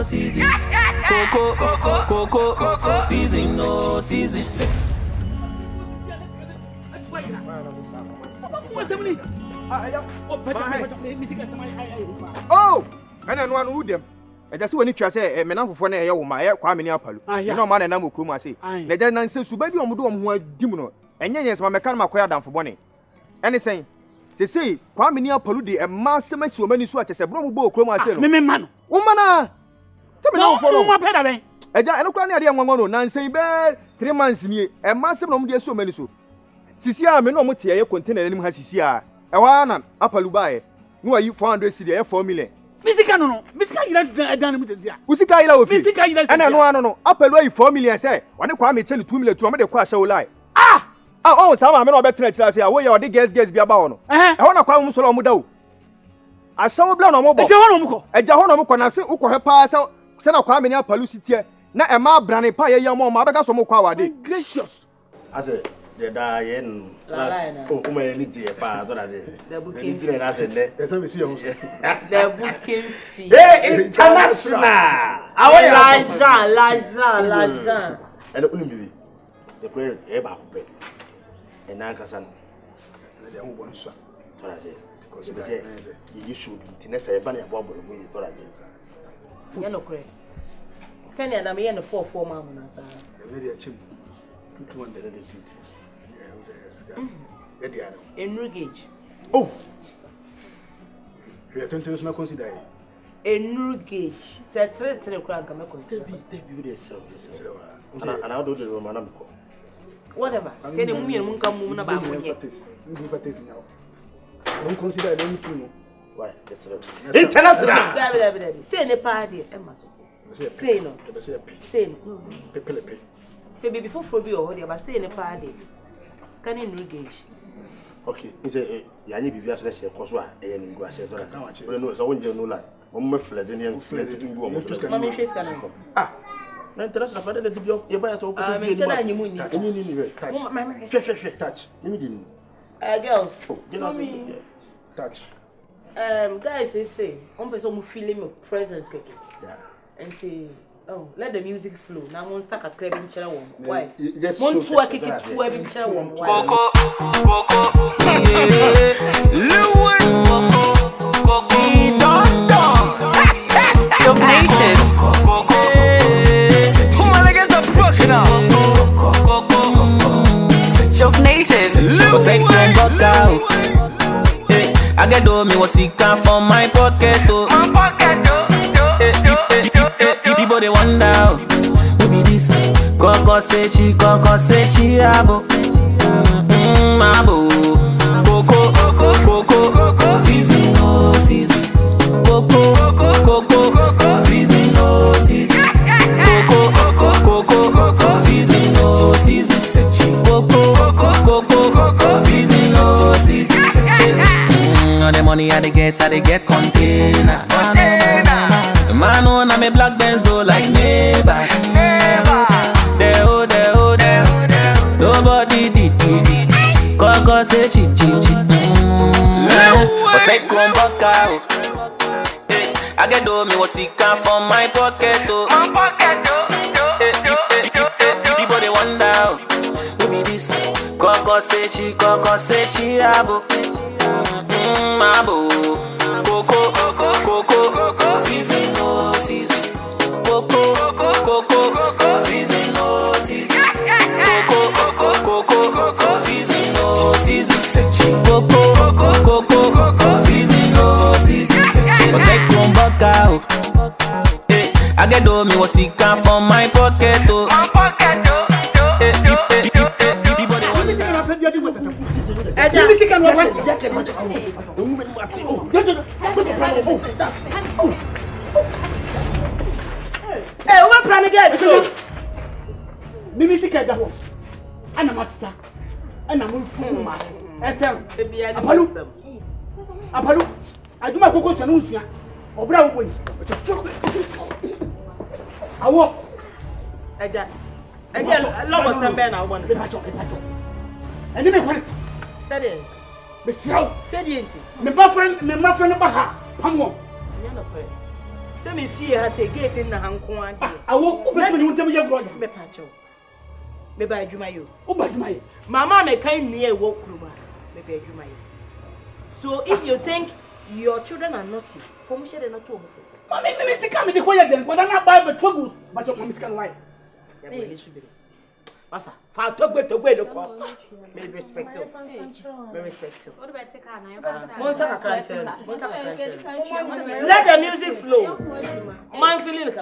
season. Coco, season, no season. Oh, and I know them. I just want to say, and enough for a my Kwame Apalu. You know, man, and I'm Kuma say. Let them say, so baby, I'm doing more Dimono. And yes, my mechanical quiet down for Bonnie. Anything. They say, Kwame Apalu, a master, so many swatches, a brown bow, Chroma, man. Woman, no, for my pedal. I don't know any one, Nancy, 3 months in here, and master, no, dear, so many so. Sisia, me no mutia, container, and has Sisia. A one, Apalubai. No, are you 400 CD, 4 million. Missika no, Missika, you done with it. Usika, and I know, Apalway 4 million, say, when you come, 2 million to make the quash so lie. Ah! Oh, some I'm not better to say, away or the guest be about. I want to come so long. I saw a blown on mobile. A Jahono can say, Uko her pass out, send a Kwame Apalusitia. Not a ma brand pie, your mom, because some more gracious. I said, the dying. Oh, my need a pass. The booking, there's only see the booking fee. International. Lajan. And only the prayer about and Nkansah. And the one son. Because you should be next a bunny above the yellow cray. Send an American 4 mammas. The lady achieved 200. In Rugage. Oh, we are 20 years now consider in Rugage. Said 3 crowd come consider. And I'll do the Roman. Whatever. Tell him me and won't come moon about now. Don't consider anything. Why? International. Say in a party, Emma. Say no. Say no. Say before Phobia or about saying a party. Scanning Rugage. Okay, it's a Yanni Bibias, let's say, Kwadwo, and Grassy. I know it's a window no light. One more fledgling and fledgling to go. Ah, interesting. I did the you buy a top. I mean, touch. Girls, you know, touch. Guys, they say, one person feeling your presence. Yeah. And say, oh, let the music flow. Now, one sack a crab in chair one. Why? One to a kick it to every chair one. Coco, Lilwin, Kofi, Dog Nation. Who am I against the production? Dog Nation. I get do me what he can from my pocket. People they wonder who be this. Coco sechi, abo. Abo. Coco, season, no season. Coco, season, no season. Coco, season, no season. Coco, season, no season. All the money I they get container. Man on a me black benzo like neighbor. Nobody did. Coco say chi. Say Chromebook. I get do me what he can from my pocket. People they wonder who be this. Coco say chi, abo. Abo. Coco, season, no season. Coco, season, no season. Coco, season, no season. Coco, season, no season. Say Chromebook. I get do me what he can from my pocket. Hey, what plan again? Mimi that one. And a master. And a move to my Apalu. I do my cocoa sanusia. Or brown way. I walk. Again, love some men. I want to and then what is said it? Miss Row said it. My friend, Baha. Come on. So me fear has a gate in the Hankwani. I won't open you tell me your brother. Me pacho. Me by Jumayo. Oh, by my. Mama me kind near walk Ruba. Me by Jumayo. So if you think your children are naughty, for me, they're not too awful. Mommy, you come in the quiet then, but I'm not buying the trouble, but your mommy's can lie. Master, I'll talk with the way to call. May respect you. May respect you. What about take on? Let the music flow. Man feeling like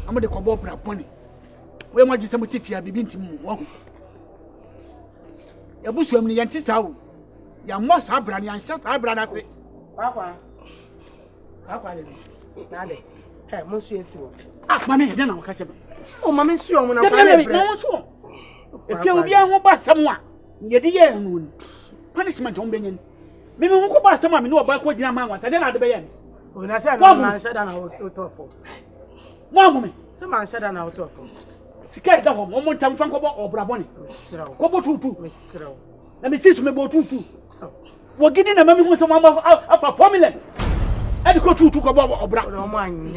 I'm the Kobo Braponi. Where might you some tifia be been to me? A bush woman, Yantis, your most abran, and just abran. I say, Papa. Nade. Hey, Monsieur. Ah, mammy, then I'll catch him. Oh, Mammy, sure, when I'm if you will be on by someone, your dear moon. Punishment on Benin. Maybe we'll go by someone know about what your man wants, and then I'll be in. When I said, I said, I would talk for. One woman. Some man said, I would talk for. Scared of one more time, Franco or Braboni. Kobo 2. Let me see some about 2. We're getting a memory with some of a formula. And go to Kobo or Brabon.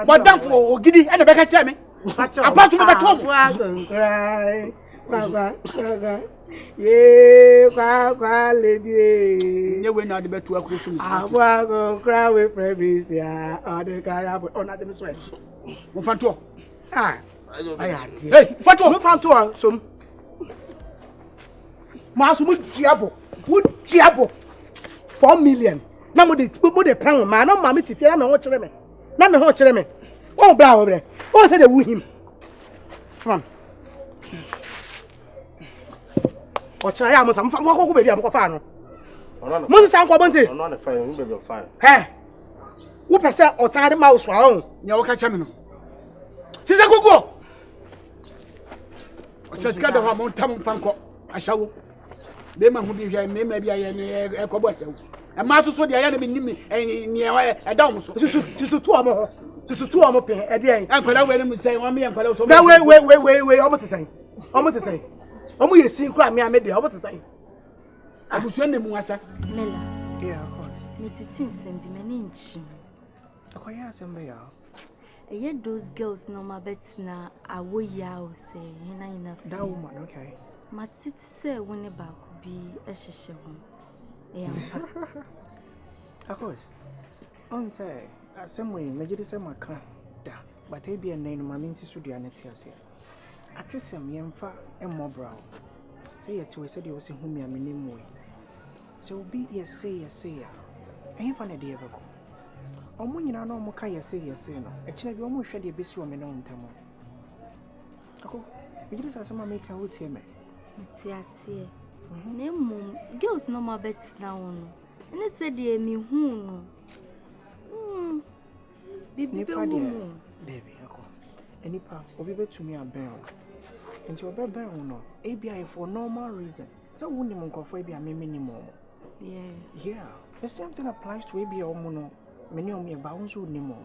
What done for Giddy and a back at Jamie? Apart from the cry. Yeah, lady. You will not be to a question. I will go cry with Previs, yeah, or the guy up on that sweat. Mufanto. Ah, I had. Hey, Fato, Mufanto, some Mass would Chiabo 4 million. Now, the plan, man, no mammy to fear me, watch them. Not me, watch them. Oh, blow over there. Oh, said they woo him. From. Or try almost some walk baby. I'm going Monster Quabonte. I'm not a fine, baby of fire. Hey, who per se or side mouse round? No catch him. Sister go. Just got a moment, Tom Fanco. I shall. They might be here, maybe I am a cobot. A master so the enemy near a dome. To 2 more. To 2 more pay a day. I'm going to say 1 million. Wait, almost the same. Almost the same. Omo ye sin kura me amede obo to say abusu ene mu asa Mela yeah of course me titin sembi me ne nchi akoya asembe ya those girls no ma bet na awoya o say hina that woman okay matiti say woni ba ko bi ehihye ho of course on say asemwe megide say maka da but e bi enen no ma me nsisu dua ne tiase atesem yemfa emobra say yet we said you was hu me amenimu so be yes say ya ehfa na de ebeko omo nyina na omo ka yes no ekina bi omo hwe de besi o me no ntamo ako bigire sa sama make out here me tiase na mum girls no ma bet na wono ene said e mi hu no bibi be mu Debbie ako enipa obi betumi aben nti obeben no ABI for normal reason so woni mo nkofo ABI memeni mo yeah the same thing applies to ABI omo no many o me ba wonso ni mo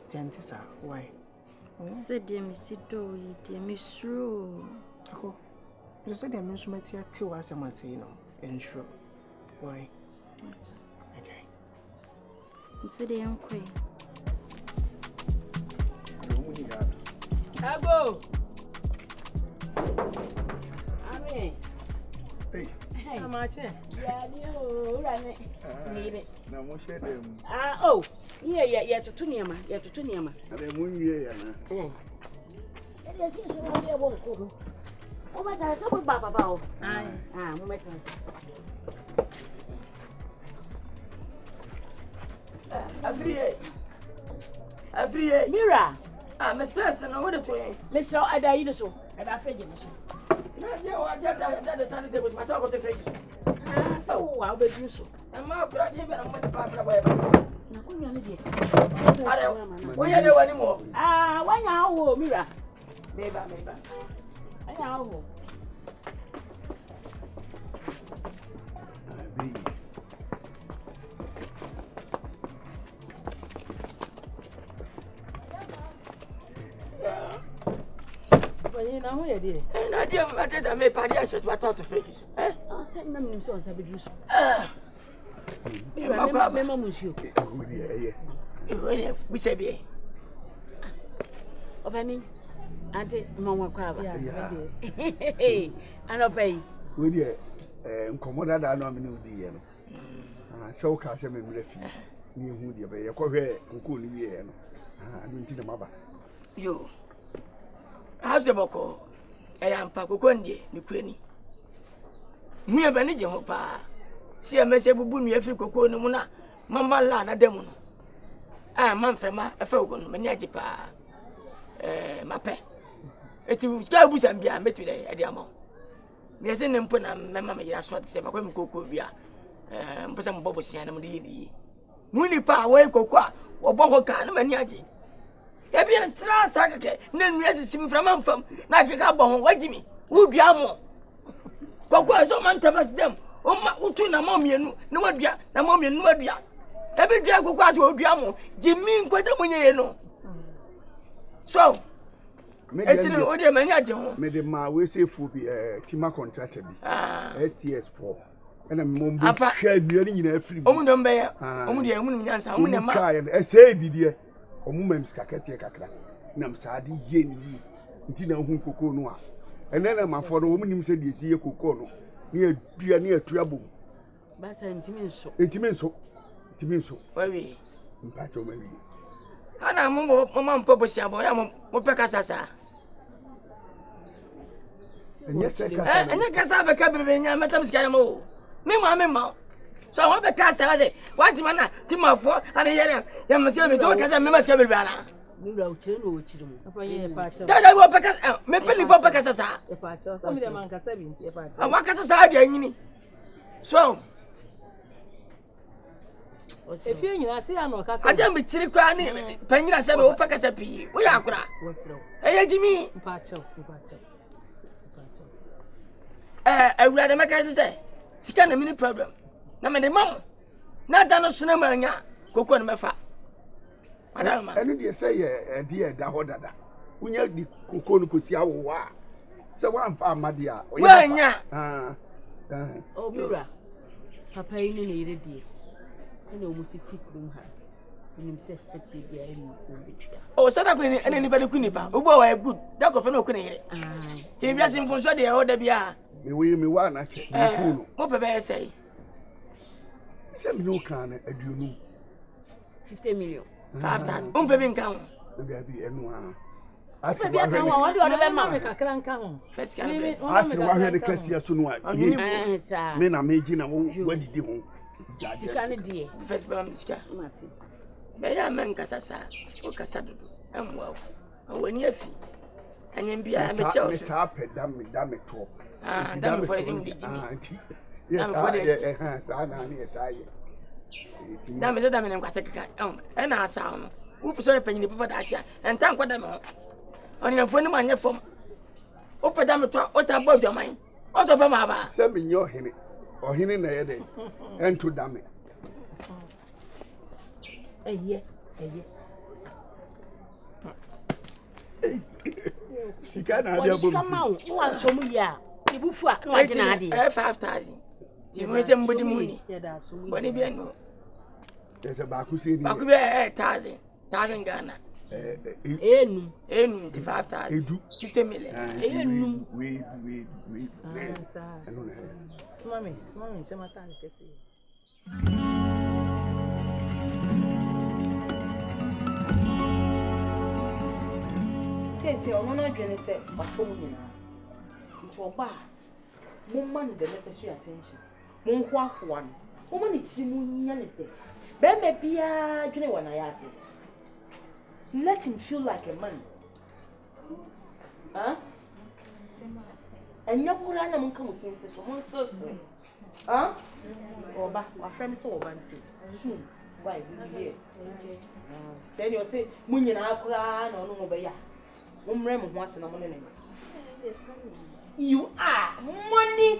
tentisa why said dem si do yi dem mi sure ako you said dem so matia ti wa asema say no ensure why okay nti de yankwe Abo. Amen. Hey. Hey. Amache. Ya ni o ura ne. Ni na mo share dem. Oh. Yeah, tutu niama. Tutu niama. Ade mo yie ya na. Ade si so na dia bo ko. Oh my God, so Baba. Every year. Mira. Miss Person, I want to Miss I died so, and I figured so. No, I got that there was my talk of the face. So I'll be useful. And my brother, even I'm with the papa away. We don't know anymore. Why now, Mira? Maybe. I know. You know who you did? And I didn't make party ashes, but I to fake. Eh? I said, no, so I be useful. Remember, monsieur. We say, be. Opening, Auntie Mamma Crab. Hey, and obey. With you, Commoda, I know the so cast him in refuge. Near who you be a cover who could be. I don't think the mother. You. How's the boko? I am Pacondi, the queenie. We are managing Hopa. See a message of Bumi Africa, Mona, Mamma Lana Demon. I am Manfrema, a Fogon, Maniajipa, Mape. It was Gabus and Bia met today at the Amo. We are sending Puna, Mamma, that's what say, Macum Coco Bia, Person Bobosian, Mudi. Munipa, away Cocoa, or Bohocan, Maniaji. You be a transaction, then resist him from Ampham, like a carbon, what Jimmy, would be amo. Cocoa so man to them. Oh, my Utuna mommy, no one dia, no mommy, no dia. Every day Cocoa will be amo, Jimmy, quite a money. So, I didn't order many agents. Made my way say for the Tima contracted STS4. And a moment, share nearly in every moment. Only a woman, yes, I'm a man, and say, be dear. Moments Kakati Kakra, Namsadi Yen, Tina Hunko Noa. And then I'm for the woman said, you see a cocono near trouble. Bassa intimenso. Intimenso. Where we? Pato maybe. And I'm Mamma Poposia, boy, I'm Mopacasa. And yes, and I can have a cabin, Madame Scaramo. Meanwhile, so I want the cast. I say, what's my name? Timor for and a you must give me to because I must give it banana. You know, children. That I will because Mepeli Popacasa. I walk at the side, Yanni. So, if you see, I'm not I don't be chilly crying. Penny said, oh, Pacasapi. We are crying. Hey, Jimmy. I would rather make a say. She can't have any problem. Na me de mam na da no sona manya kokko no mefa madam enu de say e de da ho dada unya di kokko no kosi awo a se wa mfa amade a wanya o mira papa yi ne ire die ene o musiti krum ha nim se seti bia eni ko betwa o sada ko ni ene ni ba de kunipa obo wa good da ko fe no ko ne ire ti bia simfo so de ho da bia me wa na che ko mo pepe say 7 million can aduonu 50 million 5,000 on baby nkan be be enu asi wa hwe wa de be ma me kakra nkan ho first can be asi wa hwe de kasia so no a me na meji na wadidi ho sika ne die first be sika mati be ya men kasa sa o kasa dodo amwa wani afi anyem bia me che o me ta pe da me to da me for him di jimi I'm for the Damn, is that I'm and I sound. Who saw penny papa that and thank what them on your phone man your phone. Open them to what about your mind. What of my send me your henny or henny in the head and to damn it. She can't have come out. You want some year. You buffer, no, I didn't 5,000. You know somebody money. But if you know, there's a Bakusi, 1,000 Ghana. 5,000, 50 million. We. Mommy, some time to see. Say, I want to say, Into a bar. Woman the necessary attention. One. Woman it's yanite. Baby Pia, you know when I ask it. Let him feel like a man. Huh? And your Kurana won't come since so. Huh? Or back, our friends so banty. Soon. Why, here? Then you'll say, Munyan Akran or no Baya. Rem once in a morning. You are money.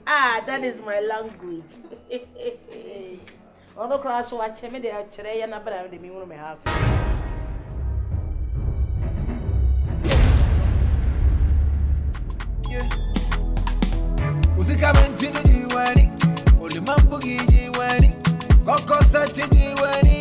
Ah, that is my language. Ono crash watch me dey chere ya na bra de mi wonu me have. Yeah. Usika mentini jiwani, oli mambugi jiwani, koko sachi jiwani.